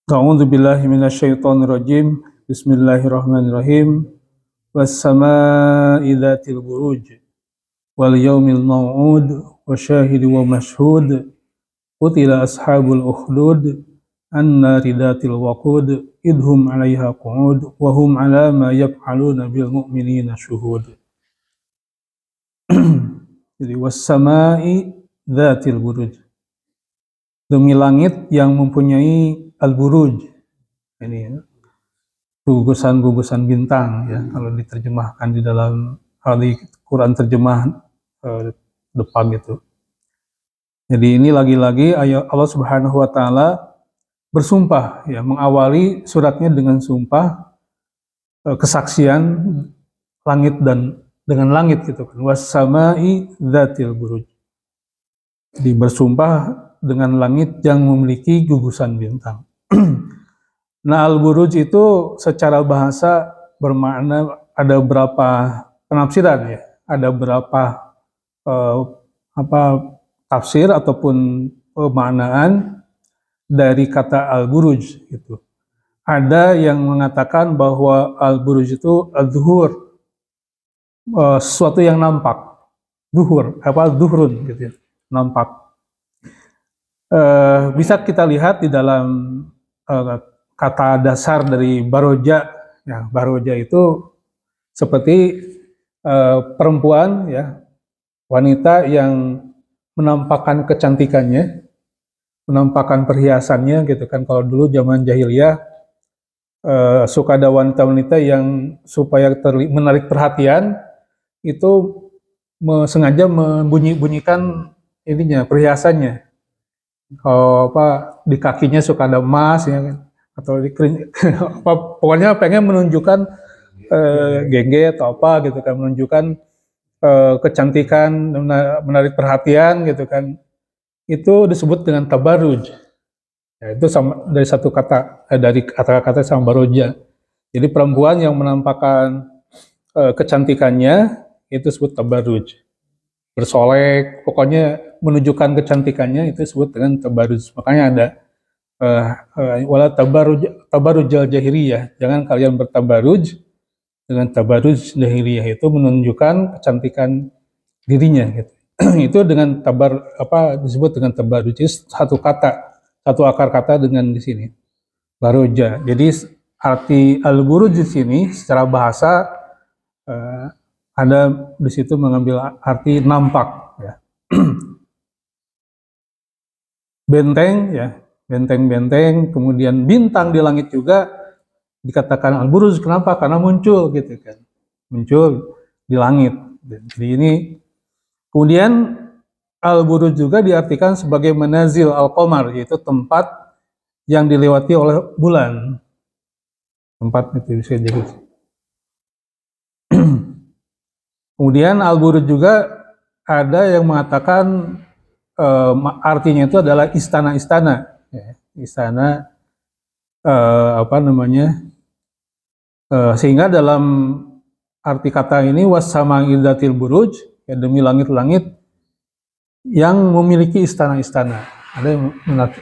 A'udzu billahi minasyaitonir rajim. Bismillahirrahmanirrahim. Was-samaa'i dzatil buruj wal yaumil maw'ud wa syahidin wa mashhud. Qutila ashabul ukhdud annari dzatil waqud idhum 'alaiha qu'ud wa hum 'ala ma yaf'aluna bil mu'minina syuhud. Jadi was-samaa'i dzatil buruj. Demi langit yang mempunyai al-buruj. Ini ya, gugusan-gugusan bintang ya, kalau diterjemahkan di dalam di Quran terjemahan depan gitu. Jadi ini lagi-lagi ayat Allah Subhanahu wa taala bersumpah ya, mengawali suratnya dengan sumpah kesaksian langit dan dengan langit gitu kan. Was-samaa'i dzatil buruj. Jadi bersumpah dengan langit yang memiliki gugusan bintang. Nah, al-buruj itu secara bahasa bermakna ada berapa penafsiran ya, ada berapa tafsir ataupun pemaknaan dari kata al-buruj itu. Ada yang mengatakan bahwa al-buruj itu al-zuhur, sesuatu yang nampak, zuhrun gitu ya, nampak. Bisa kita lihat di dalam kata dasar dari baroja, ya, baroja itu seperti perempuan ya, wanita yang menampakkan kecantikannya, menampakkan perhiasannya gitu kan. Kalau dulu zaman jahiliyah suka ada wanita-wanita yang supaya menarik perhatian itu sengaja membunyikan ininya, perhiasannya. Kalau di kakinya suka ada emas ya kan, atau pokoknya pengen menunjukkan gengge atau apa gitu kan, menunjukkan kecantikan, menarik perhatian gitu kan. Itu disebut dengan tabarruj. Ya, itu sama dari satu kata, dari kata-kata sama baroja. Jadi perempuan yang menampakkan kecantikannya itu disebut tabarruj. Bersolek, pokoknya menunjukkan kecantikannya itu disebut dengan tabarruj. Makanya ada wala tabarrujal jahiliyah, jangan kalian bertabarruj dengan tabarruj jahiliyah, itu menunjukkan kecantikan dirinya gitu. Itu dengan disebut dengan tabarruj. Satu kata, satu akar kata dengan di sini baroja. Jadi arti al-buruj di sini secara bahasa ada di situ mengambil arti nampak ya. Benteng ya, benteng-benteng, kemudian bintang di langit juga dikatakan al-buruj. Kenapa? Karena muncul gitu kan, muncul di langit. Jadi ini kemudian al-buruj juga diartikan sebagai manazil al-qamar, yaitu tempat yang dilewati oleh bulan. Tempat itu bisa jadi. Kemudian al-buruj juga ada yang mengatakan artinya itu adalah istana-istana, ya, istana sehingga dalam arti kata ini was-samaa'i dzatil buruj, ya, demi langit-langit yang memiliki istana-istana. Ada yang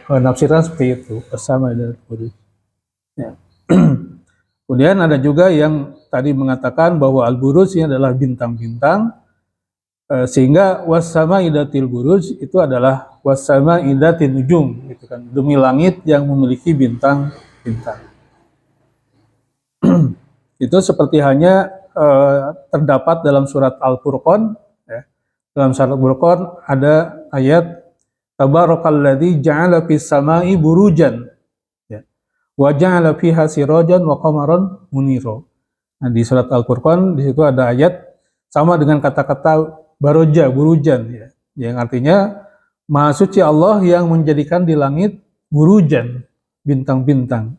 menafsirkan seperti itu, was-samaa'i dzatil buruj. Ya. Kemudian ada juga yang tadi mengatakan bahwa al-buruj ini adalah bintang-bintang, sehingga was-samaa'i dzatil buruj itu adalah was-samaa'i dzatin nujum, gitu kan, demi langit yang memiliki bintang-bintang. Itu seperti hanya terdapat dalam surat Al-Furqan ya. Dalam surat Al-Furqan ada ayat tabarokalladzi ja'ala fis samaa'i burujan ya, wa ja'ala fiha sirajan wa qamaran munira. Nah, di surat Al-Furqan di situ ada ayat sama dengan kata-kata baroja, burujan ya, yang artinya Maha Suci Allah yang menjadikan di langit burujan, bintang-bintang,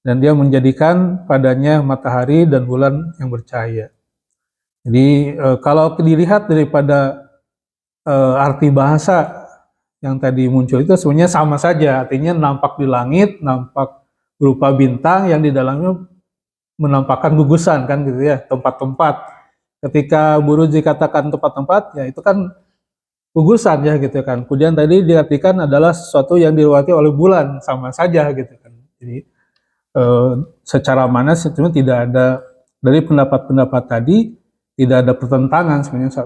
dan dia menjadikan padanya matahari dan bulan yang bercahaya. Jadi kalau dilihat daripada arti bahasa yang tadi muncul itu sebenarnya sama saja, artinya nampak di langit, nampak berupa bintang yang di dalamnya menampakkan gugusan kan gitu ya, tempat-tempat. Ketika buruj dikatakan tempat-tempat, ya itu kan gugusan ya gitu kan. Kemudian tadi diartikan adalah sesuatu yang dilewati oleh bulan, sama saja gitu kan. Jadi secara mana sebenarnya tidak ada dari pendapat-pendapat tadi tidak ada pertentangan sebenarnya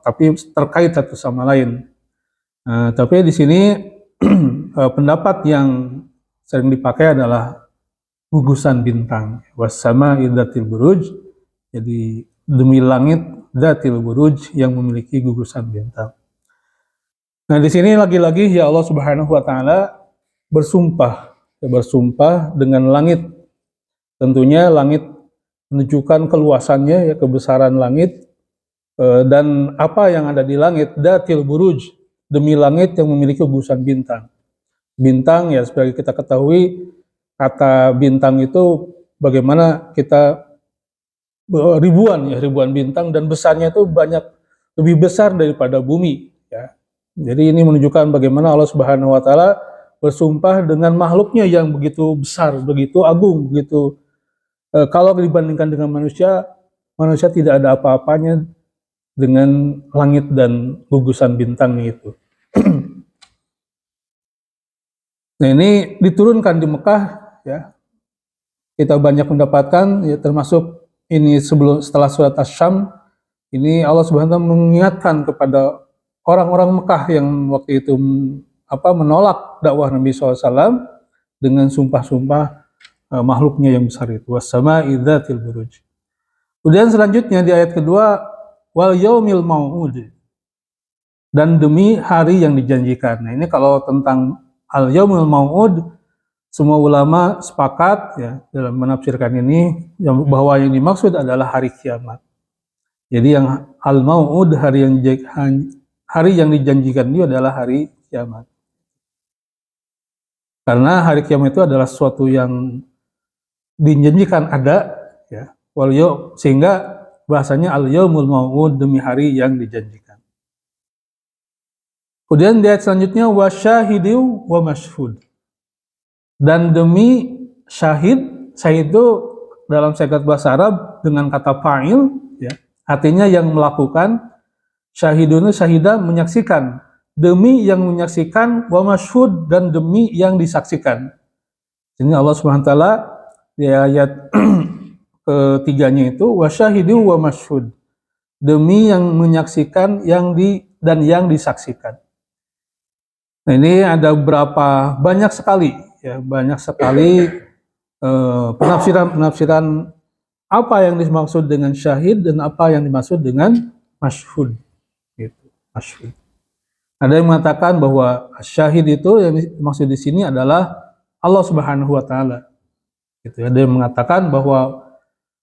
tapi terkait satu sama lain. Tapi di sini pendapat yang sering dipakai adalah gugusan bintang. Wassama idzatil buruj. Jadi demi langit dzatil buruj yang memiliki gugusan bintang. Nah, di sini lagi-lagi ya Allah Subhanahu wa taala bersumpah dengan langit. Tentunya langit menunjukkan keluasannya, ya, kebesaran langit, dan apa yang ada di langit, datil buruj, demi langit yang memiliki gugusan bintang. Bintang, ya, sebagai kita ketahui, kata bintang itu bagaimana kita ribuan bintang, dan besarnya itu lebih besar daripada bumi, ya. Jadi ini menunjukkan bagaimana Allah Subhanahu wa taala bersumpah dengan makhluknya yang begitu besar, begitu agung, begitu kalau dibandingkan dengan manusia tidak ada apa-apanya dengan langit dan gugusan bintangnya itu. Nah, ini diturunkan di Mekah, ya. Kita banyak mendapatkan, ya, termasuk ini setelah surat Asy-Syams, ini Allah Subhanahu wa taala mengingatkan kepada orang-orang Mekah yang waktu itu menolak dakwah Nabi SAW dengan sumpah-sumpah makhluknya yang besar itu, wassama'i dzatil buruj. Kemudian selanjutnya di ayat kedua, wal yaumil mau'ud, dan demi hari yang dijanjikan. Nah, ini kalau tentang al yaumil mau'ud, semua ulama sepakat, ya, dalam menafsirkan ini bahwa yang dimaksud adalah hari kiamat. Jadi yang al mau'ud, hari yang dijanjikan itu adalah hari kiamat. Karena hari kiamat itu adalah sesuatu yang dijanjikan ada, ya, sehingga bahasanya al yaumul mau'ud, demi hari yang dijanjikan. Kemudian di ayat selanjutnya wasyahidu wa mashhud, dan demi syahid itu dalam syagat bahasa Arab dengan kata fa'il, ya, artinya yang melakukan. Syahidun syahidah, menyaksikan, demi yang menyaksikan, wa mashhud, dan demi yang disaksikan. Ini Allah Subhanahu wa taala di ayat ketiganya itu wasyahidu wa mashhud, demi yang menyaksikan dan yang disaksikan. Nah, ini ada banyak sekali penafsiran apa yang dimaksud dengan syahid dan apa yang dimaksud dengan mashhud. Gitu, mashhud. Ada yang mengatakan bahwa syahid itu yang dimaksud di sini adalah Allah Subhanahu wa taala. Gitu. Ada yang mengatakan bahwa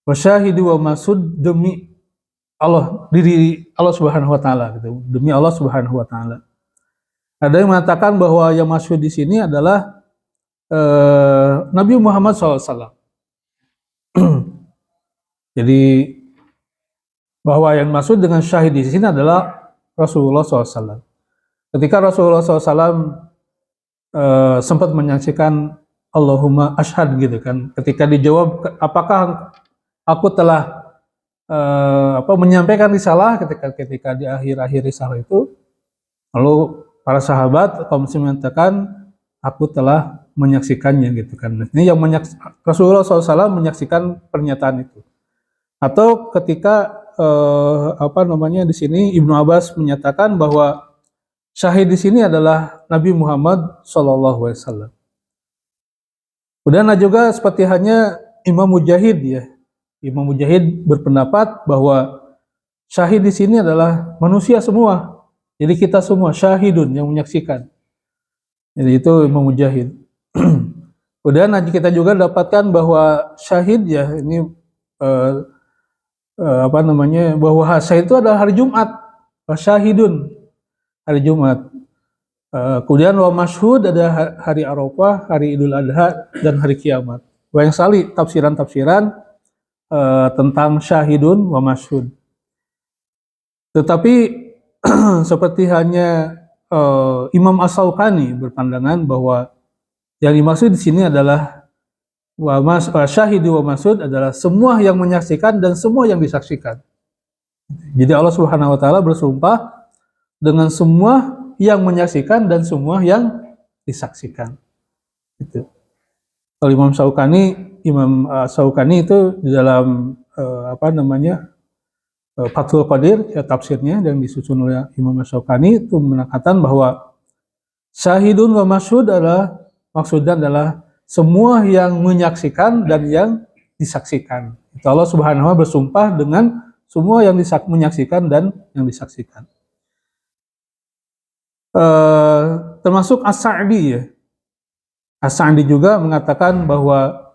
wasyahidu wa mashhud, demi diri Allah Subhanahu wa taala, gitu. Demi Allah Subhanahu wa taala. Ada yang mengatakan bahwa yang masyhud di sini adalah Nabi Muhammad SAW. Jadi bahwa yang maksud dengan syahid di sini adalah Rasulullah SAW. Ketika Rasulullah SAW sempat menyaksikan Allahumma ashhad, gitu kan. Ketika dijawab apakah aku telah menyampaikan risalah, ketika di akhir-akhir risalah itu, lalu para sahabat kaum muslimin mengatakan aku telah menyaksikannya, gitu kan. Ini yang Rasulullah SAW menyaksikan pernyataan itu. Atau ketika di sini Ibnu Abbas menyatakan bahwa syahid di sini adalah Nabi Muhammad SAW. Kemudian juga seperti hanya Imam Mujahid, ya. Imam Mujahid berpendapat bahwa syahid di sini adalah manusia semua. Jadi kita semua syahidun, yang menyaksikan. Jadi itu Imam Mujahid. Kemudian kita juga dapatkan bahwa syahid, ya, ini bahwa syahid itu adalah hari Jumat, syahidun, hari Jumat. Kemudian wa mashhud ada hari Arafah, hari Idul Adha, dan hari kiamat. Banyak sekali tafsiran-tafsiran tentang syahidun wa mashhud. Tetapi seperti hanya Imam As-Shawqani berpandangan bahwa yang dimaksud di sini adalah syahidu wa mashhud adalah semua yang menyaksikan dan semua yang disaksikan. Jadi Allah Subhanahu wa taala bersumpah dengan semua yang menyaksikan dan semua yang disaksikan. Gitu. Kalau Imam Syaukani itu di dalam Fathul Qadir, ya tafsirnya yang disusun oleh Imam Syaukani itu mengatakan bahwa syahidun wa masyhud maksudnya adalah semua yang menyaksikan dan yang disaksikan. Itu Allah Subhanahu wa taala bersumpah dengan semua yang menyaksikan dan yang disaksikan. Termasuk As-Sa'di ya. As-Sa'di juga mengatakan bahwa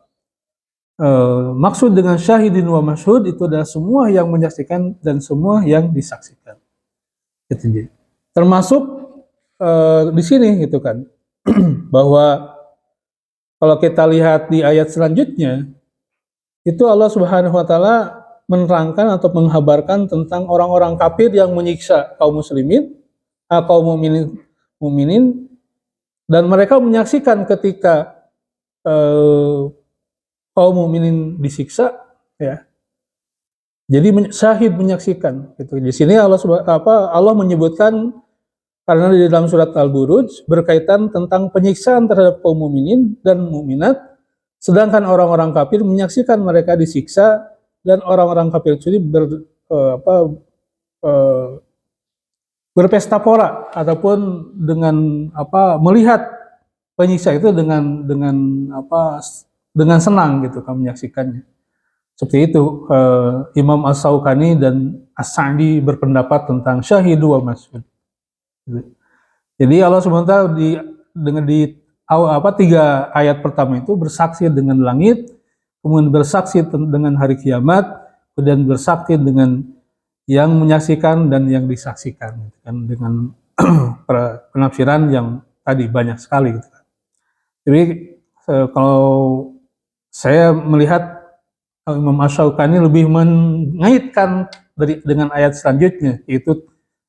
maksud dengan syahidin wa masyhud itu adalah semua yang menyaksikan dan semua yang disaksikan. Gitu. Termasuk di sini gitu kan, bahwa kalau kita lihat di ayat selanjutnya, itu Allah Subhanahu wa taala menerangkan atau menghabarkan tentang orang-orang kafir yang menyiksa kaum mukminin, dan mereka menyaksikan ketika kaum mukminin disiksa, ya. Jadi syahid menyaksikan. Gitu. Di sini Allah menyebutkan karena di dalam surat Al-Buruj berkaitan tentang penyiksaan terhadap kaum mukminin dan mukminat, sedangkan orang-orang kafir menyaksikan mereka disiksa dan orang-orang kafir itu berpesta pora ataupun dengan melihat penyiksa itu dengan senang gitu kan menyaksikannya. Seperti itu Imam As-Syaukani dan As-Sa'di berpendapat tentang syahidu wa masyhud. Jadi Allah SWT di 3 ayat pertama itu bersaksi dengan langit, kemudian bersaksi dengan hari kiamat, kemudian bersaksi dengan yang menyaksikan dan yang disaksikan, kan, dengan penafsiran yang tadi banyak sekali. Gitu. Jadi kalau saya melihat Imam Asy-Syaukani lebih mengaitkan dengan ayat selanjutnya, yaitu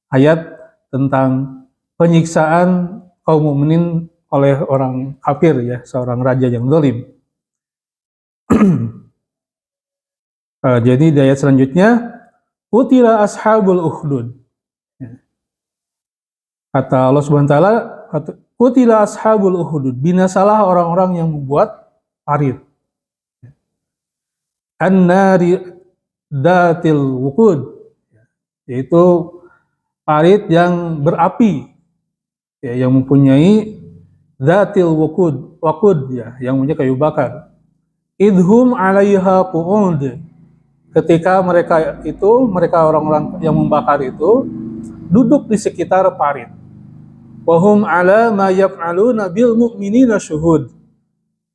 ayat tentang penyiksaan kaum mukminin oleh orang kafir, ya, seorang raja yang zalim. Jadi di ayat selanjutnya, qutila ashabul ukhdud. Kata Allah Subhanahu wa taala, qutila ashabul ukhdud, binasalah orang-orang yang membuat parit. An-nari datil wuqud, yaitu parit yang berapi, ya, yang mempunyai datil waqud, ya, yang punya kayu bakar. Idhum 'alaiha qu'ud, ketika mereka orang-orang yang membakar itu duduk di sekitar parit. Wa hum 'ala ma yaf'aluna bil mu'minina syuhud,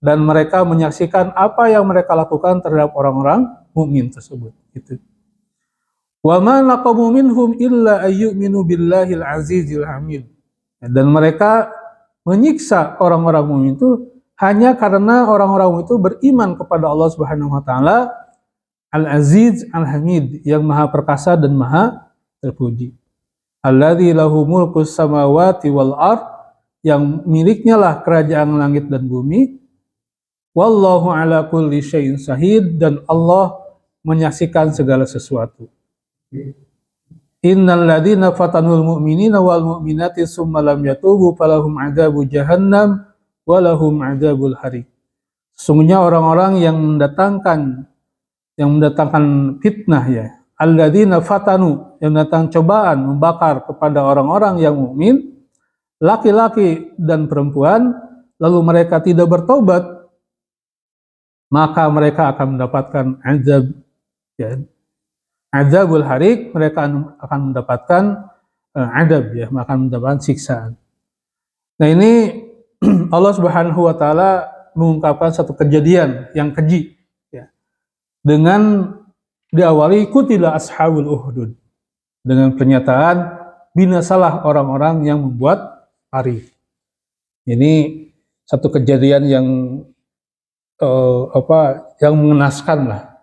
dan mereka menyaksikan apa yang mereka lakukan terhadap orang-orang mukmin tersebut. Gitu. Wa ma naqamu minhum illa ayyuminu billahil azizil hamid. Dan mereka menyiksa orang-orang mukmin itu hanya karena orang-orang itu beriman kepada Allah Subhanahu wa taala Al-Aziz Al-Hamid, yang maha perkasa dan maha terpuji. Alladzi lahu mulkus samawati wal ard, yang miliknya lah kerajaan langit dan bumi. Wallahu ala kulli syai'in syahid, dan Allah menyaksikan segala sesuatu. Innal ladzina fatanul mu'minina wal mu'minati tsumma lam yatubu falahum 'adzabu jahannam wa lahum 'adzabul harik. Sesungguhnya orang-orang yang mendatangkan fitnah, ya, alladzina fatanu, yang datang cobaan membakar kepada orang-orang yang mukmin, laki-laki dan perempuan, lalu mereka tidak bertobat, maka mereka akan mendapatkan azab, ya, azabul harik, mereka akan mendapatkan adab, ya, akan mendapatkan siksaan. Nah, ini Allah Subhanahu wa taala mengungkapkan satu kejadian yang keji, ya, dengan diawali qutila ashabul ukhdud, dengan pernyataan binasalah orang-orang yang membuat parit. Ini satu kejadian yang yang mengenaskan lah.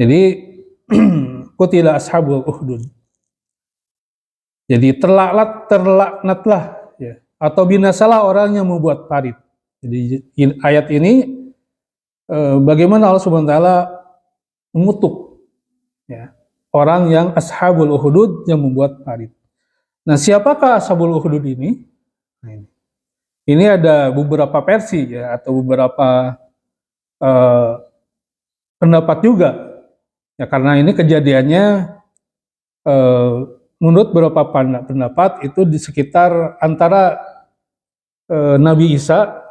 Jadi qutila ashabul ukhdud. Jadi terlaknatlah, ya, atau binasalah orang yang membuat parit. Jadi ayat ini bagaimana Allah Subhanahu wa taala mengutuk, ya, orang yang ashabul ukhdud yang membuat parit. Nah, siapakah ashabul ukhdud ini? Nah, ini. Ini ada beberapa versi ya, atau beberapa eh, pendapat juga ya, karena ini kejadiannya eh, menurut beberapa pendapat itu di sekitar antara Nabi Isa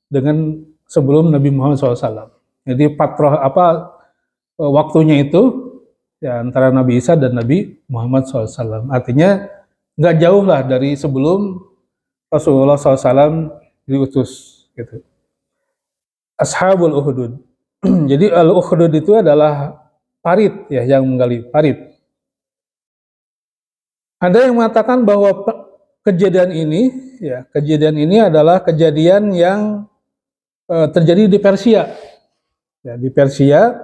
dengan sebelum Nabi Muhammad SAW. Jadi patroh waktunya itu ya antara Nabi Isa dan Nabi Muhammad SAW. Artinya nggak jauh lah dari sebelum Rasulullah SAW diutus gitu. Ashabul Uhdud. Jadi al-Uhdud itu adalah parit ya, yang menggali parit. Ada yang mengatakan bahwa kejadian ini adalah kejadian yang terjadi di Persia. Ya, di Persia,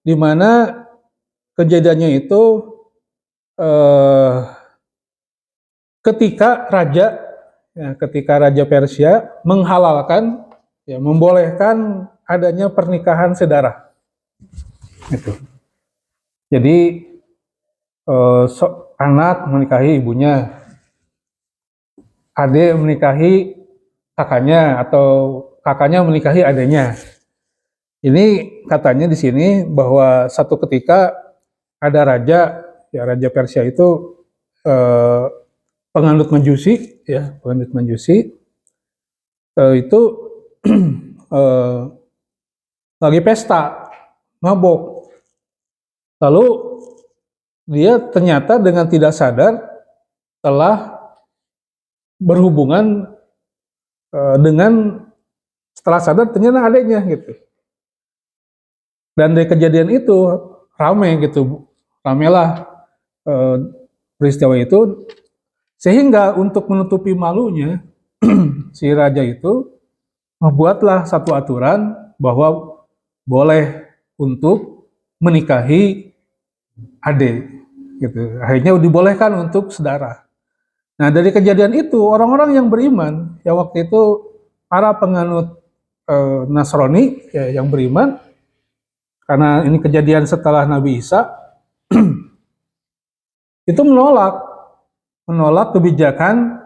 di mana kejadiannya itu eh, ketika Raja Persia menghalalkan, ya, membolehkan adanya pernikahan sedara. Itu. Jadi anak menikahi ibunya, adik menikahi kakaknya, atau kakaknya menikahi adiknya. Ini katanya di sini bahwa satu ketika ada raja Persia itu eh, penganut Majusi, ya, penganut Majusi itu eh, lagi pesta, mabok. Lalu dia ternyata dengan tidak sadar telah berhubungan dengan, setelah sadar ternyata adiknya gitu. Dan dari kejadian itu ramai gitu, ramailah peristiwa itu, sehingga untuk menutupi malunya si raja itu membuatlah satu aturan bahwa boleh untuk menikahi adik gitu. Akhirnya dibolehkan untuk saudara. Nah, dari kejadian itu orang-orang yang beriman yang waktu itu para penganut Nasrani ya, yang beriman, karena ini kejadian setelah Nabi Isa, itu menolak kebijakan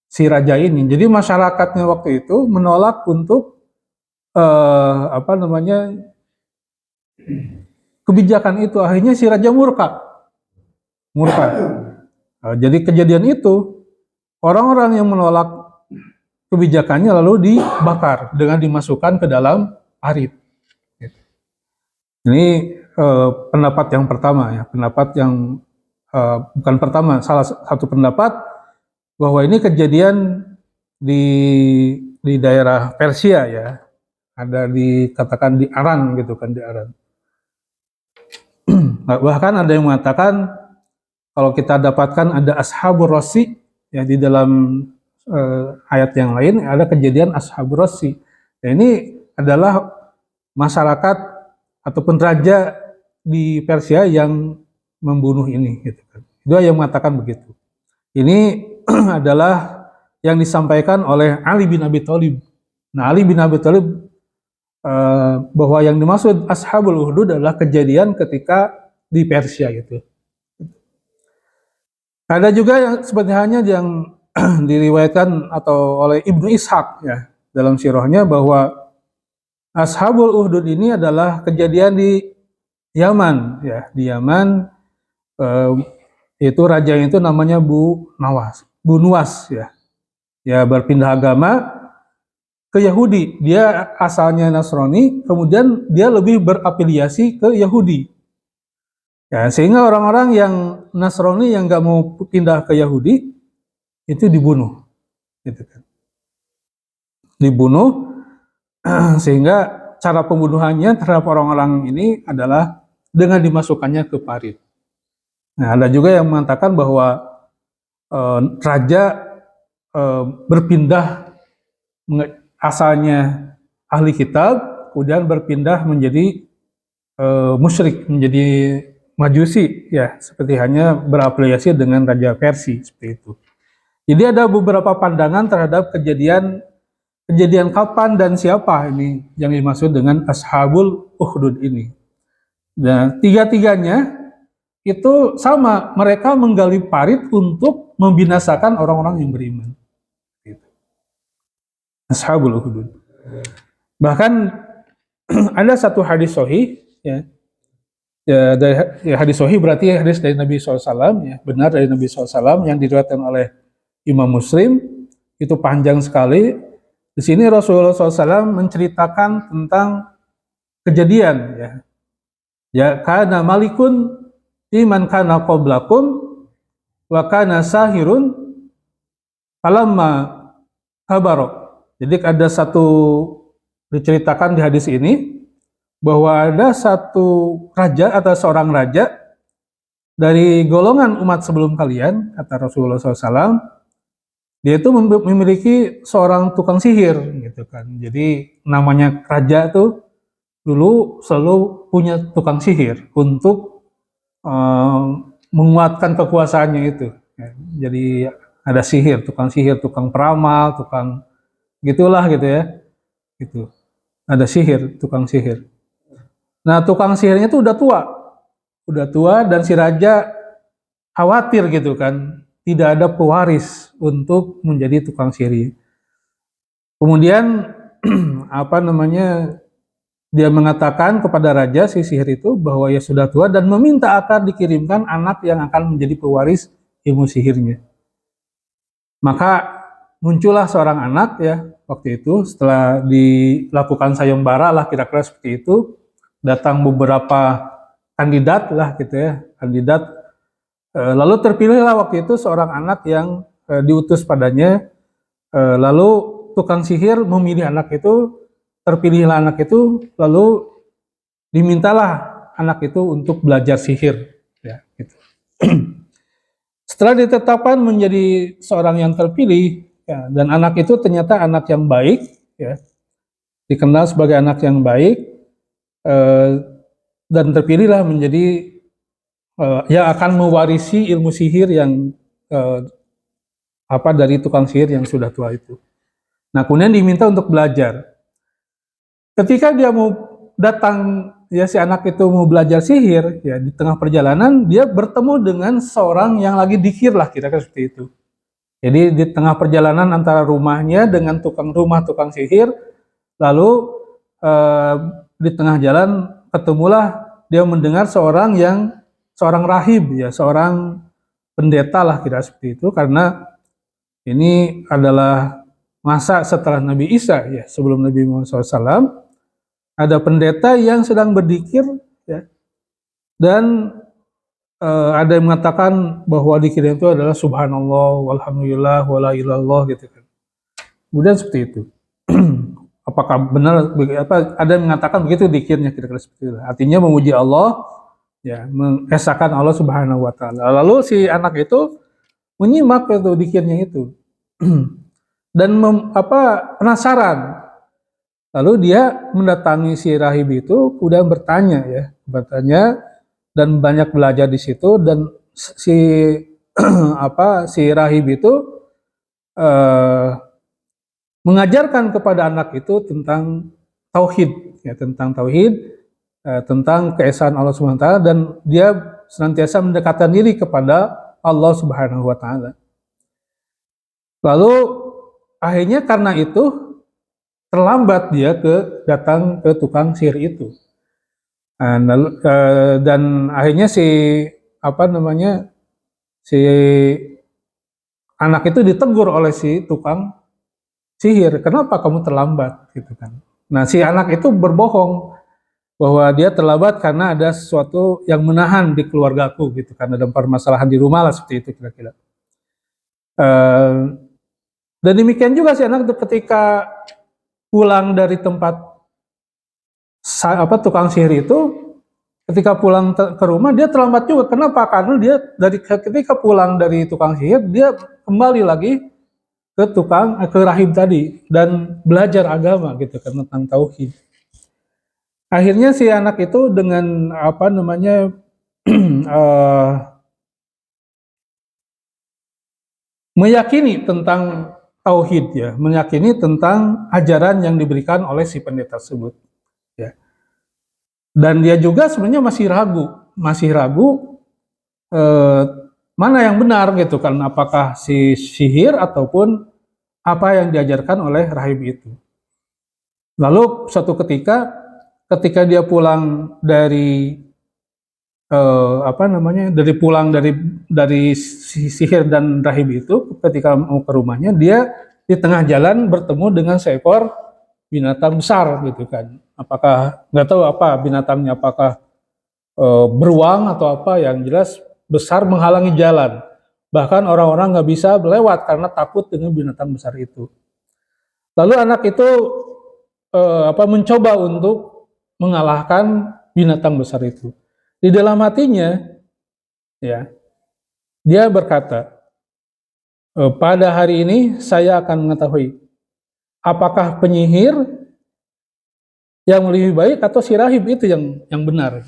si raja ini. Jadi masyarakatnya waktu itu menolak untuk kebijakan itu. Akhirnya si raja murka. Jadi kejadian itu orang-orang yang menolak kebijakannya lalu dibakar dengan dimasukkan ke dalam parit. Ini pendapat yang pertama ya, pendapat yang bukan pertama, salah satu pendapat bahwa ini kejadian di daerah Persia ya, ada dikatakan di Aran gitu kan, di Aran. Bahkan ada yang mengatakan kalau kita dapatkan ada Ashabur Rossi ya, di dalam ayat yang lain ada kejadian Ashabur Rossi. Ya, ini adalah masyarakat ataupun raja di Persia yang membunuh ini gitu kan. Dia yang mengatakan begitu. Ini adalah yang disampaikan oleh Ali bin Abi Thalib. Nah, Ali bin Abi Thalib bahwa yang dimaksud Ashabul Uhdud adalah kejadian ketika di Persia gitu. Ada juga yang seperti halnya yang diriwayatkan atau oleh Ibnu Ishaq ya dalam sirahnya, bahwa Ashabul Uhdud ini adalah kejadian di Yaman ya, di Yaman, itu raja itu namanya Bu Nuwas ya. Ya berpindah agama ke Yahudi. Dia asalnya Nasrani, kemudian dia lebih berafiliasi ke Yahudi. Ya, sehingga orang-orang yang Nasrani yang nggak mau pindah ke Yahudi itu dibunuh, gitu kan. Dibunuh sehingga cara pembunuhannya terhadap orang-orang ini adalah dengan dimasukkannya ke parit. Nah, ada juga yang mengatakan bahwa raja berpindah, asalnya ahli kitab, kemudian berpindah menjadi musyrik, menjadi Majusi ya, seperti hanya berafiliasi dengan raja Persia seperti itu. Jadi ada beberapa pandangan terhadap kejadian kapan dan siapa ini yang dimaksud dengan Ashabul Uhdud ini. Dan tiga-tiganya itu sama, mereka menggali parit untuk membinasakan orang-orang yang beriman. Ashabul Ukhdud. Bahkan ada satu hadis sahih, ya, hadis sahih berarti hadis dari Nabi SAW, ya, benar dari Nabi SAW yang diriwayatkan oleh Imam Muslim, itu panjang sekali. Di sini Rasulullah SAW menceritakan tentang kejadian, ya kana malikun iman kana qablakum wa kana sahirun falamma habarok. Jadi ada satu diceritakan di hadis ini bahwa ada satu raja atau seorang raja dari golongan umat sebelum kalian, kata Rasulullah SAW, dia itu memiliki seorang tukang sihir, gitu kan. Jadi namanya raja tuh dulu selalu punya tukang sihir untuk menguatkan kekuasaannya itu. Ya, jadi ada sihir, tukang peramal, tukang gitulah gitu ya. Gitu. Ada sihir, tukang sihir. Nah, tukang sihirnya itu udah tua dan si raja khawatir gitu kan, tidak ada pewaris untuk menjadi tukang sihir. Kemudian apa namanya, dia mengatakan kepada raja si sihir itu bahwa ia sudah tua dan meminta agar dikirimkan anak yang akan menjadi pewaris ilmu sihirnya. Maka muncullah seorang anak, ya, waktu itu setelah dilakukan sayembara lah kira-kira seperti itu, datang beberapa kandidat lah gitu ya, kandidat, lalu terpilihlah waktu itu seorang anak yang diutus padanya, lalu tukang sihir memilih anak itu, terpilihlah anak itu, lalu dimintalah anak itu untuk belajar sihir, ya gitu. Setelah ditetapkan menjadi seorang yang terpilih, ya, dan anak itu ternyata anak yang baik, ya, dikenal sebagai anak yang baik, dan terpilihlah menjadi yang akan mewarisi ilmu sihir yang dari tukang sihir yang sudah tua itu. Nah, kemudian diminta untuk belajar. Ketika dia mau datang, ya, si anak itu mau belajar sihir, ya, di tengah perjalanan dia bertemu dengan seorang yang lagi dzikir lah, kira-kira seperti itu. Jadi di tengah perjalanan antara rumahnya dengan tukang sihir, lalu di tengah jalan ketemulah dia mendengar seorang rahib, ya, seorang pendeta lah, kira seperti itu, karena ini adalah masa setelah Nabi Isa, ya, sebelum Nabi Muhammad SAW, ada pendeta yang sedang berzikir, ya, dan ada yang mengatakan bahwa zikir itu adalah subhanallah, walhamdulillah, wala ilallah, gitu kan. Kemudian seperti itu. Apakah benar, ada yang mengatakan begitu zikirnya, kira-kira seperti itu. Artinya memuji Allah, ya, mengesahkan Allah Subhanahu wa taala. Lalu si anak itu menyimak itu zikirnya itu. Dan penasaran. Lalu dia mendatangi si rahib itu, kemudian bertanya, dan banyak belajar di situ, dan si si rahib itu mengajarkan kepada anak itu tentang tauhid, ya, tentang keesaan Allah Subhanahu wa taala, dan dia senantiasa mendekatkan diri kepada Allah Subhanahu wa taala. Lalu akhirnya karena itu terlambat dia datang ke tukang sihir itu. Dan akhirnya si anak itu ditegur oleh si tukang sihir, kenapa kamu terlambat, gitu kan. Nah, si anak itu berbohong bahwa dia terlambat karena ada sesuatu yang menahan di keluargaku, gitu kan, ada permasalahan di rumah lah, seperti itu kira-kira. Dan demikian juga si anak itu ketika pulang dari tempat tukang sihir itu, ketika pulang ke rumah dia terlambat juga. Kenapa? Karena dia ketika pulang dari tukang sihir, dia kembali lagi ke rahib tadi dan belajar agama, gitu kan, tentang tauhid. Akhirnya si anak itu dengan meyakini tentang tauhid, ya, meyakini tentang ajaran yang diberikan oleh si pendeta tersebut, ya. Dan dia juga sebenarnya masih ragu mana yang benar, gitu kan, apakah si sihir ataupun apa yang diajarkan oleh rahib itu. Lalu suatu ketika dia pulang dari dari sihir dan rahib itu, ketika mau ke rumahnya, dia di tengah jalan bertemu dengan seekor binatang besar gitu kan. Apakah nggak tahu apa binatangnya, apakah beruang atau apa, yang jelas besar menghalangi jalan. Bahkan orang-orang nggak bisa lewat karena takut dengan binatang besar itu. Lalu anak itu mencoba untuk mengalahkan binatang besar itu. Di dalam hatinya, ya, dia berkata, pada hari ini saya akan mengetahui apakah penyihir yang lebih baik atau si rahib itu yang benar.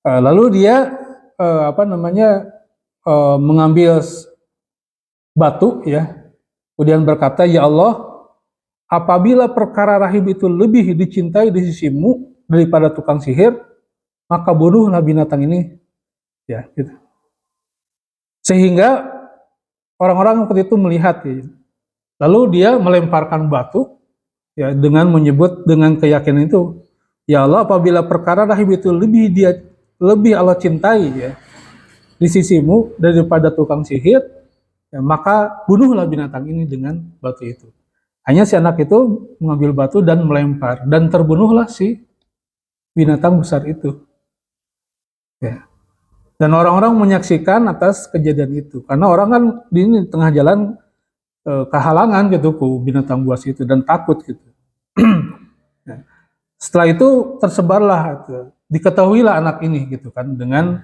Lalu dia mengambil batu, ya, kemudian berkata, ya Allah, apabila perkara rahib itu lebih dicintai di sisimu daripada tukang sihir, maka bunuhlah binatang ini, ya, gitu. Sehingga orang-orang seperti itu melihat, ya. Lalu dia melemparkan batu, ya, dengan menyebut dengan keyakinan itu, ya Allah, apabila perkara rahib itu lebih Allah cintai, ya, di sisimu daripada tukang sihir, ya, maka bunuhlah binatang ini dengan batu itu. Hanya si anak itu mengambil batu dan melempar, dan terbunuhlah si binatang besar itu. Ya. Dan orang-orang menyaksikan atas kejadian itu, karena orang kan di tengah jalan kehalangan gitu ku binatang buas itu dan takut gitu. Ya. Setelah itu tersebarlah, diketahuilah anak ini gitu kan dengan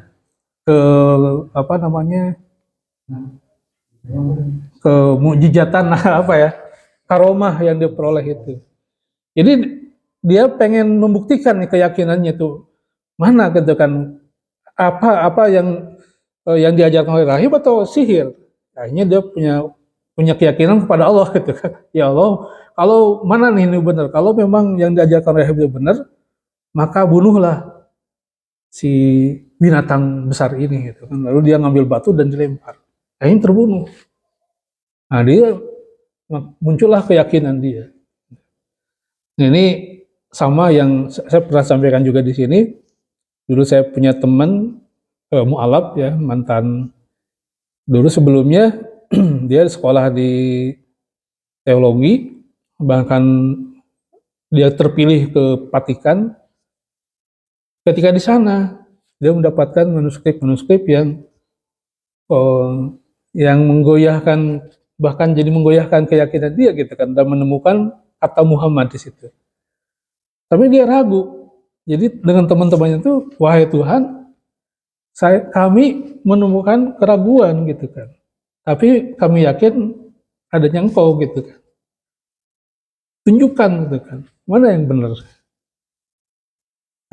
kemujizatan karomah yang diperoleh itu. Jadi dia pengen membuktikan nih keyakinannya itu mana gitu kan, apa yang diajarkan oleh rahib atau sihir. Akhirnya dia punya keyakinan kepada Allah gitu kan. Ya Allah, kalau mana nih ini benar? Kalau memang yang diajarkan rahib itu benar, maka bunuhlah si binatang besar ini gitu kan. Lalu dia ngambil batu dan dilempar. Akhirnya terbunuh. Nah, dia muncullah keyakinan dia. Ini sama yang saya pernah sampaikan juga di sini. Dulu saya punya teman mualaf, ya, mantan dulu sebelumnya dia sekolah di teologi, bahkan dia terpilih ke Vatikan. Ketika di sana dia mendapatkan manuskrip yang menggoyahkan, bahkan jadi menggoyahkan keyakinan dia gitu kan, dan menemukan kata Muhammad di situ. Tapi dia ragu. Jadi dengan teman-temannya itu, wahai Tuhan, kami menemukan keraguan gitu kan. Tapi kami yakin adanya Engkau gitu kan. Tunjukkan gitu kan, mana yang benar.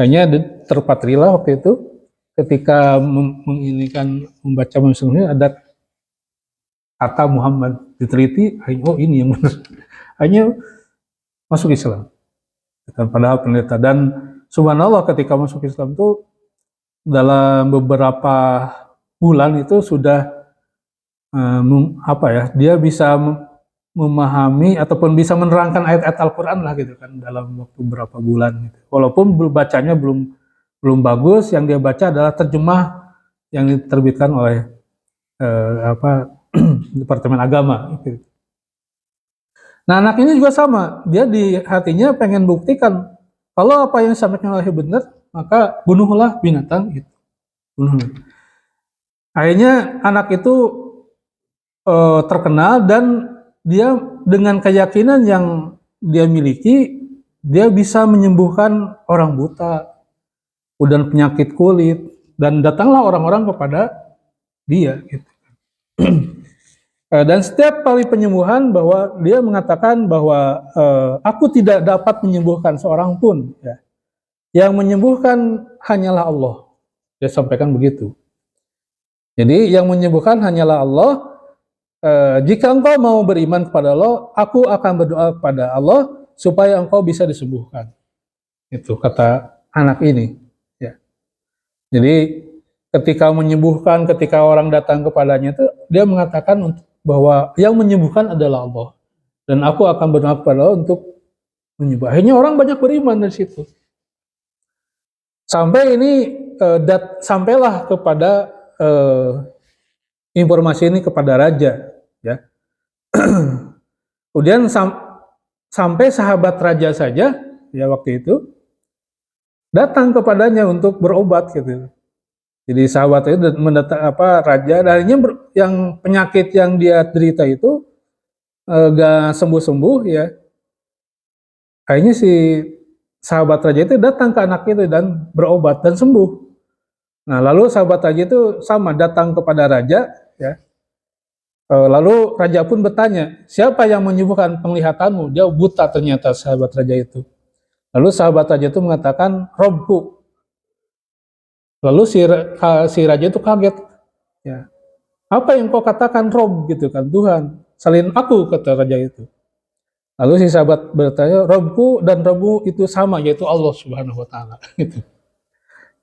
Hanya terpatrilah waktu itu ketika membaca manuskripnya ada kata Muhammad, diteliti, oh ini yang benar. Hanya masuk Islam. Padahal pendeta, dan subhanallah ketika masuk Islam itu dalam beberapa bulan itu sudah dia bisa memahami ataupun bisa menerangkan ayat-ayat Al-Quran lah gitu kan dalam waktu beberapa bulan gitu. Walaupun bacanya belum bagus, yang dia baca adalah terjemah yang diterbitkan oleh Departemen Agama gitu. Nah, anak ini juga sama, dia di hatinya pengen buktikan kalau apa yang disampaikan oleh benar, maka bunuhlah binatang itu. Bunuhlah. Akhirnya anak itu terkenal, dan dia dengan keyakinan yang dia miliki, dia bisa menyembuhkan orang buta dan penyakit kulit, dan datanglah orang-orang kepada dia gitu. Dan setiap kali penyembuhan, bahwa dia mengatakan bahwa aku tidak dapat menyembuhkan seorang pun, ya. Yang menyembuhkan hanyalah Allah. Dia sampaikan begitu. Jadi yang menyembuhkan hanyalah Allah. Jika engkau mau beriman kepada Allah, aku akan berdoa kepada Allah supaya engkau bisa disembuhkan. Itu kata anak ini. Ya. Jadi ketika menyembuhkan, ketika orang datang kepadanya itu, dia mengatakan bahwa yang menyembuhkan adalah Allah, dan aku akan berdoa kepada Allah untuk menyembuh. Akhirnya orang banyak beriman dari situ. Sampai ini sampailah kepada informasi ini kepada raja, ya. Kemudian sampai sahabat raja saja, ya, waktu itu datang kepadanya untuk berobat gitu. Jadi sahabat itu mendatang raja, dan akhirnya yang penyakit yang dia derita itu gak sembuh-sembuh, ya. Akhirnya si sahabat raja itu datang ke anak itu dan berobat dan sembuh. Nah, lalu sahabat raja itu sama datang kepada raja, ya. Lalu raja pun bertanya, siapa yang menyembuhkan penglihatanmu? Dia buta ternyata sahabat raja itu. Lalu sahabat raja itu mengatakan, Robku. Lalu si raja itu kaget, ya. Apa yang kau katakan, Rob, gitu kan, Tuhan, selain aku, kata raja itu. Lalu si sahabat bertanya, Robku dan Robmu itu sama, yaitu Allah Subhanahu Wa Taala. Gitu.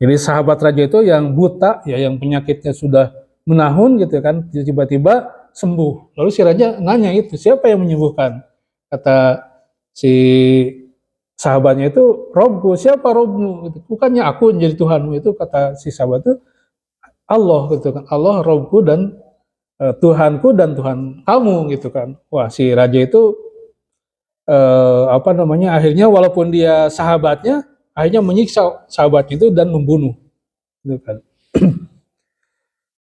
Jadi sahabat raja itu yang buta, ya, yang penyakitnya sudah menahun, gitu kan, tiba-tiba sembuh. Lalu si raja nanya itu, siapa yang menyembuhkan? Kata si sahabatnya itu, Robku. Siapa Robmu? Gitu. Bukannya aku menjadi Tuhanmu. Itu kata si sahabat itu, Allah, gitu kan. Allah Robku dan Tuhanku dan Tuhan kamu, gitu kan. Wah, si raja itu akhirnya walaupun dia sahabatnya, akhirnya menyiksa sahabatnya itu dan membunuh, gitu kan.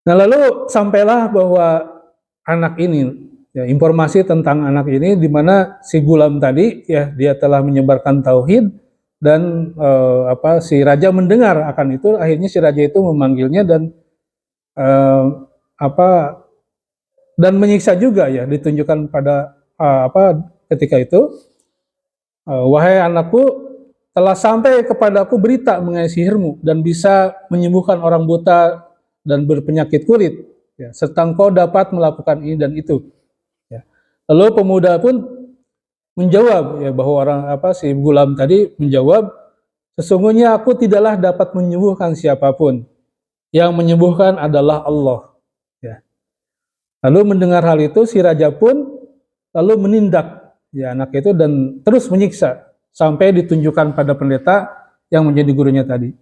Nah, lalu sampailah bahwa anak ini, ya, informasi tentang anak ini, di mana si Gulam tadi, ya, dia telah menyebarkan tauhid, dan si raja mendengar akan itu. Akhirnya si raja itu memanggilnya dan dan menyiksa juga, ya, ditunjukkan pada ketika itu, wahai anakku, telah sampai kepadaku berita mengenai sihirmu dan bisa menyembuhkan orang buta dan berpenyakit kulit, ya, serta engkau dapat melakukan ini dan itu, ya. Lalu pemuda pun menjawab, ya, bahwa si Gulam tadi menjawab, sesungguhnya aku tidaklah dapat menyembuhkan siapapun, yang menyembuhkan adalah Allah, ya. Lalu mendengar hal itu, si raja pun lalu menindak, ya, anak itu dan terus menyiksa sampai ditunjukkan pada pendeta yang menjadi gurunya tadi.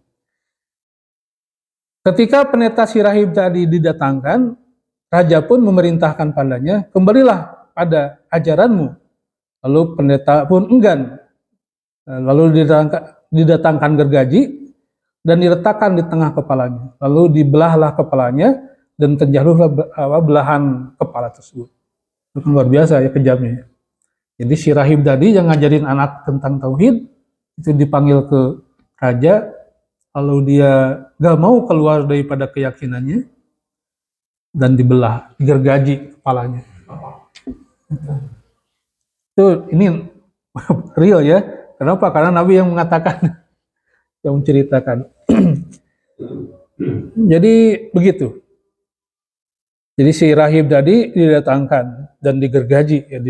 Ketika pendeta si rahib tadi didatangkan, raja pun memerintahkan padanya, kembalilah pada ajaranmu. Lalu pendeta pun enggan. Lalu didatangkan gergaji dan diletakkan di tengah kepalanya. Lalu dibelahlah kepalanya dan terjatuhlah belahan kepala tersebut. Itu luar biasa, ya, kejamnya. Jadi si rahib tadi yang ngajarin anak tentang tauhid itu dipanggil ke raja, lalu dia gak mau keluar daripada keyakinannya dan dibelah, digergaji kepalanya. Itu ini real, ya. Kenapa? Karena Nabi yang mengatakan, yang menceritakan. Jadi begitu. Jadi si rahib tadi didatangkan dan digergaji, ya,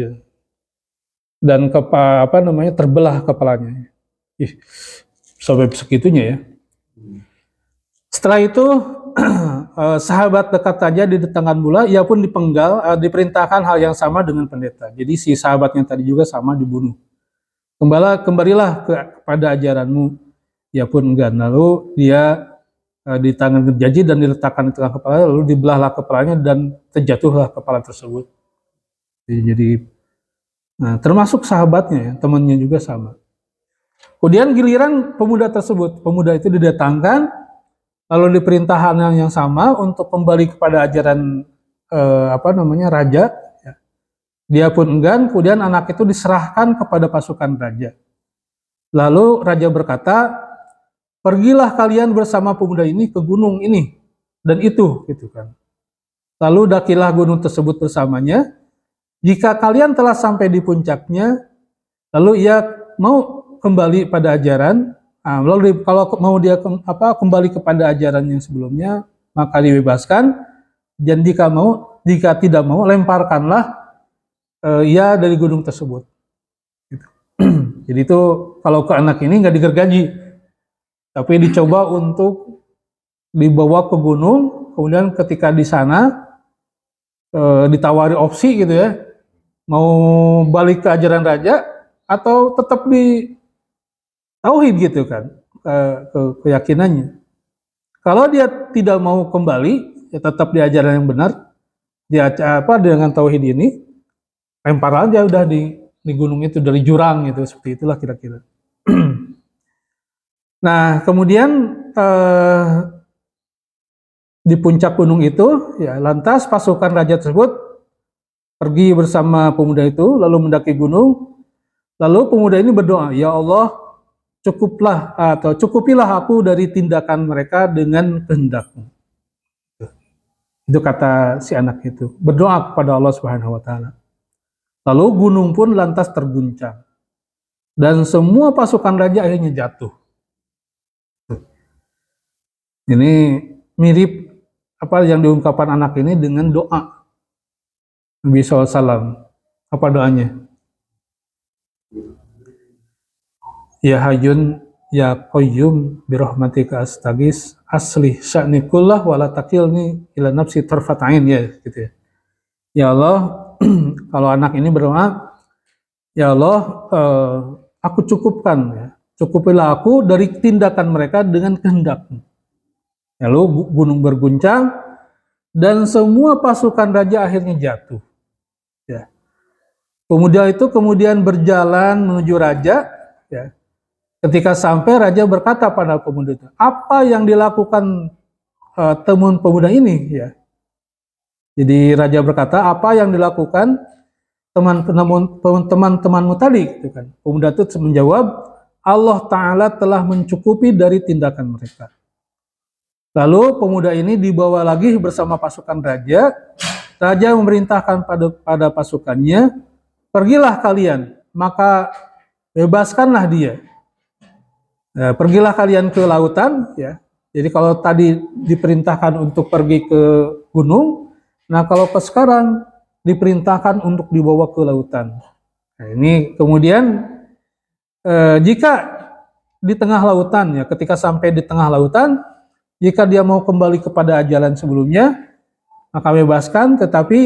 dan terbelah kepalanya. Sampai segitunya, ya. Setelah itu sahabat dekat saja didatangkan pula, ia pun dipenggal, diperintahkan hal yang sama dengan pendeta. Jadi si sahabatnya tadi juga sama, dibunuh. Kembalilah kepada ajaranmu, ia pun enggan. Lalu dia di tangan gergaji dan diletakkan di tengah kepala, lalu dibelahlah kepalanya dan terjatuhlah kepala tersebut. Jadi termasuk sahabatnya, ya, temannya juga sama. Kemudian giliran pemuda tersebut, pemuda itu didatangkan, lalu diperintahkan yang sama untuk kembali kepada ajaran raja. Ya. Dia pun enggan. Kemudian anak itu diserahkan kepada pasukan raja. Lalu raja berkata, pergilah kalian bersama pemuda ini ke gunung ini dan itu, gitu kan. Lalu dakilah gunung tersebut bersamanya. Jika kalian telah sampai di puncaknya, lalu ia mau kembali pada ajaran, lalu kalau mau dia kembali kepada ajaran yang sebelumnya, maka dibebaskan. Dan jika tidak mau, lemparkanlah ia dari gunung tersebut. Gitu. Jadi itu kalau ke anak ini nggak digergaji, tapi dicoba untuk dibawa ke gunung. Kemudian ketika di sana, ditawari opsi gitu ya, mau balik ke ajaran raja atau tetap di tauhid gitu kan, keyakinannya. Kalau dia tidak mau kembali, ya tetap di ajaran yang benar, dia dengan tauhid ini, lempar aja udah di gunung itu dari jurang gitu, seperti itulah kira-kira. Nah, kemudian di puncak gunung itu, ya lantas pasukan raja tersebut pergi bersama pemuda itu, lalu mendaki gunung. Lalu pemuda ini berdoa, ya Allah, cukupilah aku dari tindakan mereka dengan kehendak-Mu. Itu kata si anak itu, berdoa kepada Allah Subhanahu wa taala. Lalu gunung pun lantas terguncang dan semua pasukan raja akhirnya jatuh. Ini mirip apa yang diungkapkan anak ini dengan doa Nabi SAW. Apa doanya? Ya Hayyun ya Qayyum birahmatika astagis aslih sya'ni kullah wala takilni ila nafsi tarfata'in, ya gitu ya. Ya Allah, kalau anak ini berdoa, ya Allah, aku cukupkan ya, cukupilah aku dari tindakan mereka dengan kehendak-Mu. Lalu gunung berguncang dan semua pasukan raja akhirnya jatuh. Ya. Pemuda itu kemudian berjalan menuju raja. Ya. Ketika sampai, raja berkata pada pemuda itu, apa yang dilakukan teman pemuda ini? Ya. Jadi raja berkata, apa yang dilakukan teman-temanmu tadi? Gitu kan. Pemuda itu menjawab, Allah Ta'ala telah mencukupi dari tindakan mereka. Lalu pemuda ini dibawa lagi bersama pasukan raja. Raja memerintahkan pada pasukannya, pergilah kalian, maka bebaskanlah dia. Ya, pergilah kalian ke lautan, ya. Jadi kalau tadi diperintahkan untuk pergi ke gunung, nah kalau sekarang diperintahkan untuk dibawa ke lautan. Nah, ini kemudian jika di tengah lautan, ya, ketika sampai di tengah lautan, jika dia mau kembali kepada ajaran sebelumnya, maka bebaskan. Tetapi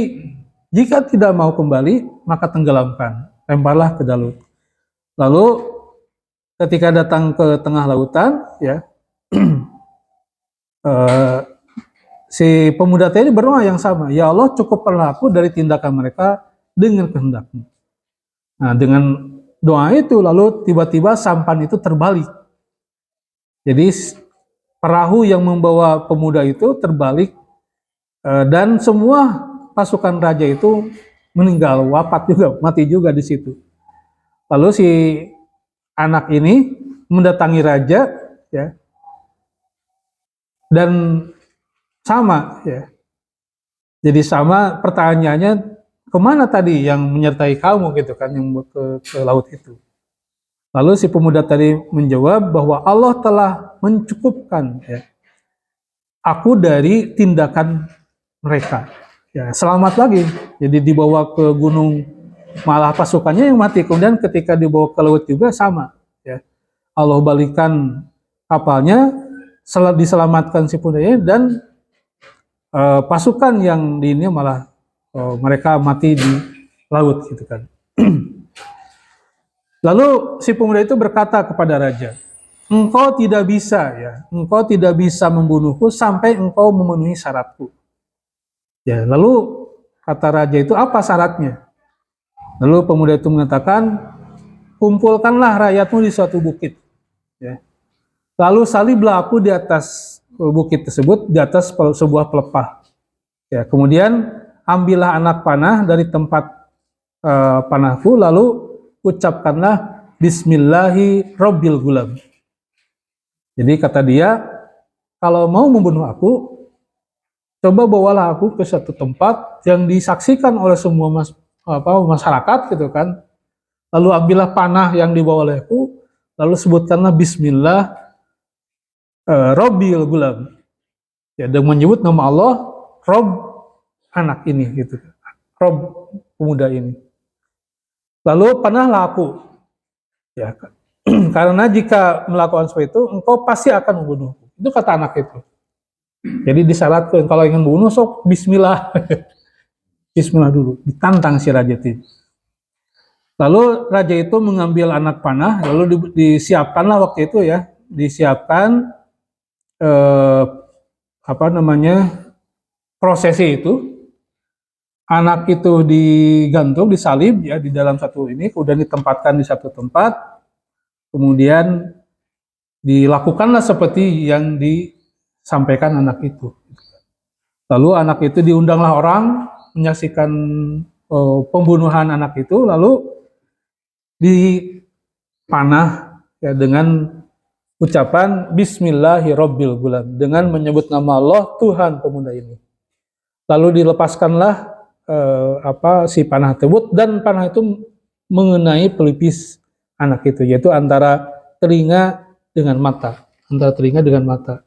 jika tidak mau kembali, maka tenggelamkan, lemparlah ke laut. Lalu ketika datang ke tengah lautan, ya, si pemuda tadi berdoa yang sama, ya Allah, cukupkanlah aku dari tindakan mereka dengan kehendak-Mu. Nah, dengan doa itu lalu tiba-tiba sampan itu terbalik. Jadi perahu yang membawa pemuda itu terbalik, dan semua pasukan raja itu meninggal, wafat juga, mati juga di situ. Lalu si anak ini mendatangi raja, ya, dan sama, ya. Jadi sama pertanyaannya, kemana tadi yang menyertai kamu gitu kan, yang ke laut itu. Lalu si pemuda tadi menjawab bahwa Allah telah mencukupkan, ya, aku dari tindakan mereka. Ya, selamat lagi. Jadi dibawa ke gunung, malah pasukannya yang mati. Kemudian ketika dibawa ke laut juga sama, ya. Allah balikan kapalnya, diselamatkan si pemudanya, dan pasukan yang di ini malah mereka mati di laut gitu kan. Lalu si pemuda itu berkata kepada raja, engkau tidak bisa membunuhku sampai engkau memenuhi syaratku. Ya, lalu kata raja itu, apa syaratnya? Lalu pemuda itu mengatakan, kumpulkanlah rakyatmu di suatu bukit. Ya. Lalu saliblah aku di atas bukit tersebut, di atas sebuah pelepah. Ya, kemudian ambillah anak panah dari tempat panahku, lalu ucapkanlah Bismillahi Rabbil Gulam. Jadi kata dia, kalau mau membunuh aku, coba bawalah aku ke satu tempat yang disaksikan oleh semua masyarakat gitu kan. Lalu ambillah panah yang dibawa olehku, lalu sebutkanlah Bismillah Rabbil Gulam. Ya, dan menyebut nama Allah, Rob anak ini gitu. Rob pemuda ini. Lalu panahlah aku. Ya, karena jika melakukan seperti itu, engkau pasti akan membunuhku. Itu kata anak itu. Jadi disyaratkan kalau ingin bunuh, sok Bismillah. Bismillah dulu, ditantang si raja itu. Lalu raja itu mengambil anak panah, lalu disiapkanlah waktu itu ya, disiapkan apa namanya prosesi itu. Anak itu digantung, disalib ya di dalam satu ini, kemudian ditempatkan di satu tempat, kemudian dilakukanlah seperti yang disampaikan anak itu. Lalu anak itu diundanglah orang menyaksikan pembunuhan anak itu, lalu dipanah ya dengan ucapan Bismillahirrabbilgulam, dengan menyebut nama Allah Tuhan pemuda ini. Lalu dilepaskanlah si panah tersebut, dan panah itu mengenai pelipis anak itu, yaitu antara telinga dengan mata, antara telinga dengan mata.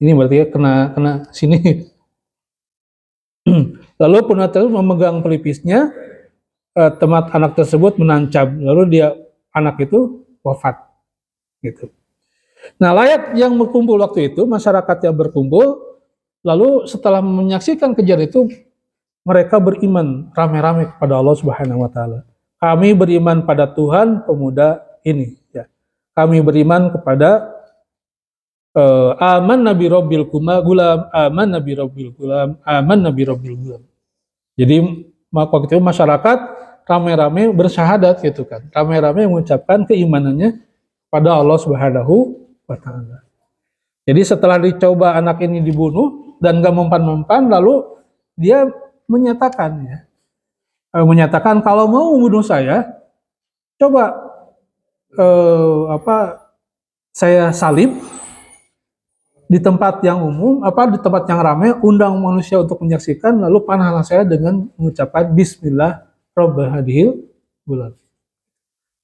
Ini berarti ya kena sini. Lalu penata itu memegang pelipisnya, tempat anak tersebut menancap, lalu anak itu wafat, gitu. Nah, rakyat yang berkumpul waktu itu, masyarakat yang berkumpul, lalu setelah menyaksikan kejadian itu, mereka beriman rame-rame kepada Allah Subhanahu wa taala. Kami beriman pada Tuhan pemuda ini ya. Kami beriman kepada aman nabi rabbil gulam, aman nabi rabbil gulam, aman nabi rabbil gulam. Jadi waktu itu masyarakat rame-rame bersyahadat gitu kan. Rame-rame mengucapkan keimanannya pada Allah Subhanahu wa taala. Jadi setelah dicoba anak ini dibunuh dan gak mempan-mempan, lalu dia menyatakan kalau mau membunuh saya, coba saya salib di tempat yang umum, di tempat yang ramai, undang manusia untuk menyaksikan, lalu panahlah saya dengan mengucapkan Bismillah Rabbal hadhil gulam.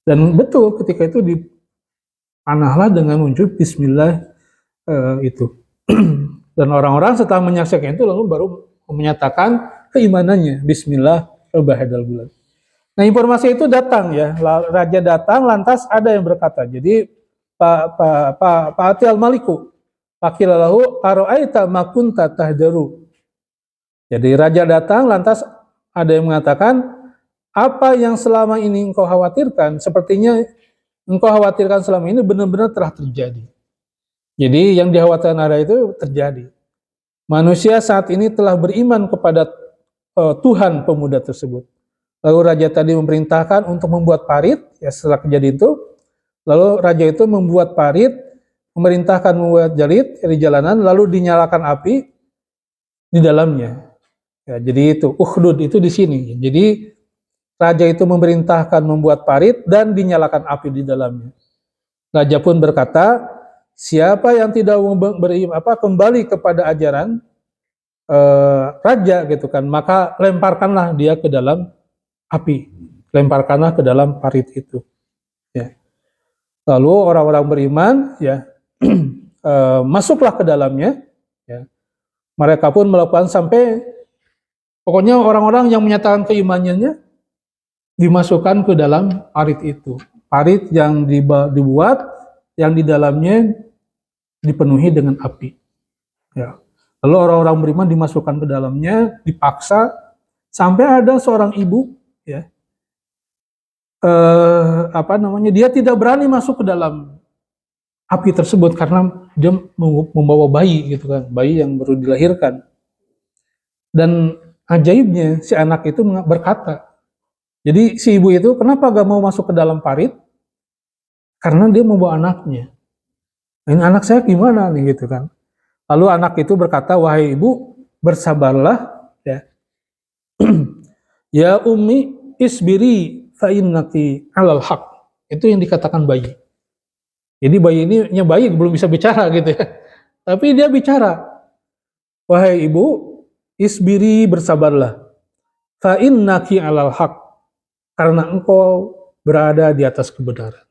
Dan betul ketika itu dipanahlah dengan muncul Bismillah itu. Dan orang-orang setelah menyaksikan itu lalu baru menyatakan keimanannya, Bismillah Rabbal hadhil gulam. Nah, informasi itu datang ya, raja datang, lantas ada yang berkata, jadi Pak Ati al-Maliku, Fakilalahu aro'aita ma kunta tahdaru. Jadi raja datang, lantas ada yang mengatakan, apa yang selama ini engkau khawatirkan, sepertinya engkau khawatirkan selama ini benar-benar telah terjadi. Jadi yang dikhawatirkan ada itu terjadi. Manusia saat ini telah beriman kepada Tuhan pemuda tersebut. Lalu raja tadi memerintahkan untuk membuat parit, ya setelah kejadian itu, lalu raja itu membuat parit, memerintahkan membuat jalit di jalanan, lalu dinyalakan api di dalamnya. Ya, jadi itu ukhdud itu di sini. Jadi raja itu memerintahkan membuat parit dan dinyalakan api di dalamnya. Raja pun berkata, siapa yang tidak kembali kepada ajaran raja gitu kan, maka lemparkanlah dia ke dalam api, lemparkanlah ke dalam parit itu. Ya. Lalu orang-orang beriman, ya masuklah ke dalamnya. Ya. Mereka pun melakukan sampai, pokoknya orang-orang yang menyatakan keimanannya dimasukkan ke dalam parit itu. Parit yang dibuat, yang di dalamnya dipenuhi dengan api. Ya. Lalu orang-orang beriman dimasukkan ke dalamnya, dipaksa, sampai ada seorang ibu, ya, dia tidak berani masuk ke dalam api tersebut karena dia membawa bayi gitu kan, bayi yang baru dilahirkan. Dan ajaibnya si anak itu berkata, jadi si ibu itu kenapa gak mau masuk ke dalam parit? Karena dia membawa anaknya. Ini anak saya gimana nih gitu kan. Lalu anak itu berkata, wahai ibu, bersabarlah ya. Ya ummi isbiri fa innaki alal haq. Itu yang dikatakan bayi. Jadi bayi ini bayi belum bisa bicara gitu ya. Tapi dia bicara. Wahai ibu, isbiri bersabarlah. Fa innaki alal haq. Karena engkau berada di atas kebenaran.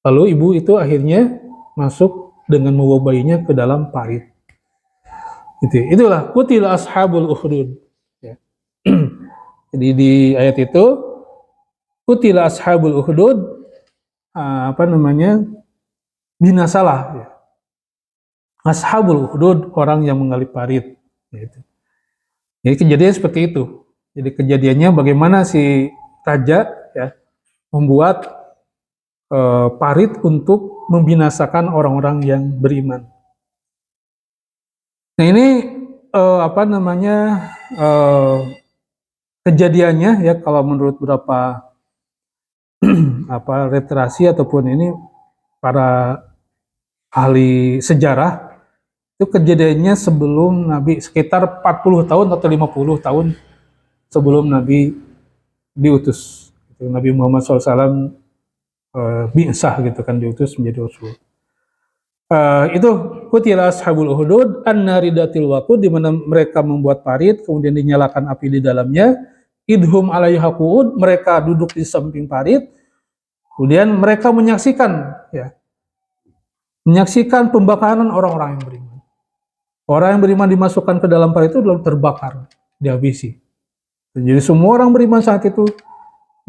Lalu ibu itu akhirnya masuk dengan membawa bayinya ke dalam parit. Itulah qutila ashabul ukhdud. Ya. Jadi di ayat itu qutila ashabul ukhdud, binasalah ya. Ashabul ukhdud, orang yang menggali parit gitu. Jadi kejadian seperti itu. Jadi kejadiannya bagaimana si raja ya membuat parit untuk membinasakan orang-orang yang beriman. Nah ini apa namanya kejadiannya ya kalau menurut beberapa apa literasi ataupun ini para ahli sejarah itu kejadiannya sebelum Nabi sekitar 40 tahun atau 50 tahun sebelum Nabi diutus. Nabi Muhammad SAW bi'sah gitu kan diutus menjadi Rasul. Itu kutila ashabul uhudud an-naridatil waqud di mana mereka membuat parit kemudian dinyalakan api di dalamnya idhum alaiha qu'ud mereka duduk di samping parit kemudian mereka menyaksikan pembakaran orang-orang yang beriman. Orang yang beriman dimasukkan ke dalam parit itu lalu terbakar, dihabisi. Jadi semua orang beriman saat itu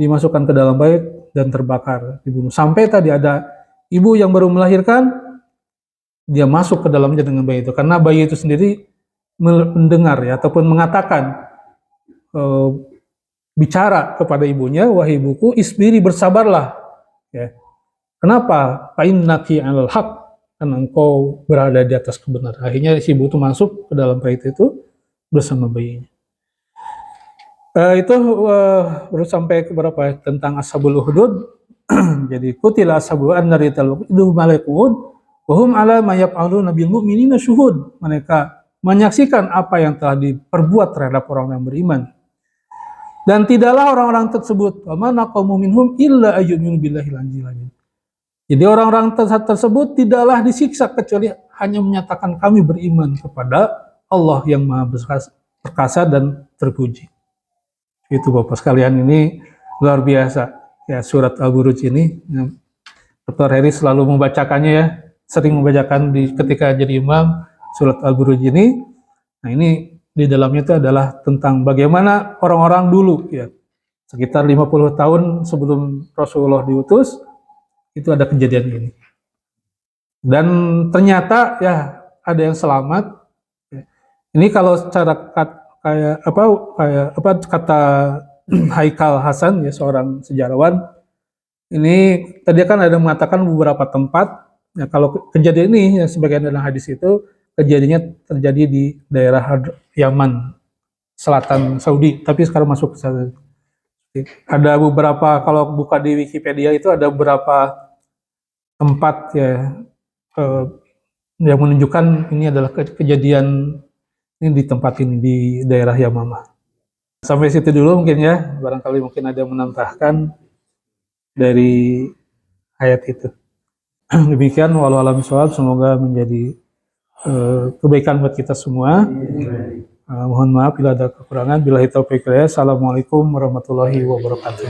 dimasukkan ke dalam parit dan terbakar, dibunuh. Sampai tadi ada ibu yang baru melahirkan dia masuk ke dalamnya dengan bayi itu karena bayi itu sendiri mendengar ya ataupun mengatakan bicara kepada ibunya, wahai ibuku isbiri bersabarlah ya. Kenapa? Fa'innaki 'alal haq, karena engkau berada di atas kebenaran. Akhirnya si ibu itu masuk ke dalam parit itu bersama bayinya. Itu baru sampai ke berapa tentang ashabul uhudud. Jadi kutila ashabul an-nari talwaqid malaikud wahum ala ma yaf'aluna bil mu'minina syuhud. Mereka menyaksikan apa yang telah diperbuat terhadap orang yang beriman. Dan tidaklah orang-orang tersebut wa ma naqamu minhum illa ayyuminu billahi al-'azizil. Jadi orang-orang tersebut tidaklah disiksa kecuali hanya menyatakan kami beriman kepada Allah yang Maha Perkasa dan terpuji. Itu Bapak sekalian, ini luar biasa ya surat Al-Buruj ini. Dr. Heri selalu membacakannya ya, sering membacakan ketika jadi imam surat Al-Buruj ini. Nah ini di dalamnya itu adalah tentang bagaimana orang-orang dulu ya, sekitar 50 tahun sebelum Rasulullah diutus, itu ada kejadian ini. Dan ternyata ya ada yang selamat. Ini kalau secara kayak kata Haikal Hasan ya seorang sejarawan, ini tadi kan ada mengatakan beberapa tempat ya kalau kejadian ini ya sebagian dalam hadis itu kejadiannya terjadi di daerah Yaman selatan Saudi tapi sekarang masuk ke sana. Ada beberapa kalau buka di Wikipedia itu ada beberapa tempat ya yang menunjukkan ini adalah kejadian ini di tempat ini di daerah Yamamah. Sampai situ dulu mungkin ya, barangkali mungkin ada yang menambahkan dari ayat itu. Demikian walau alam shawab, semoga menjadi kebaikan buat kita semua. Mohon maaf bila ada kekurangan. Billahi taufiq hidayah. Assalamualaikum warahmatullahi wabarakatuh.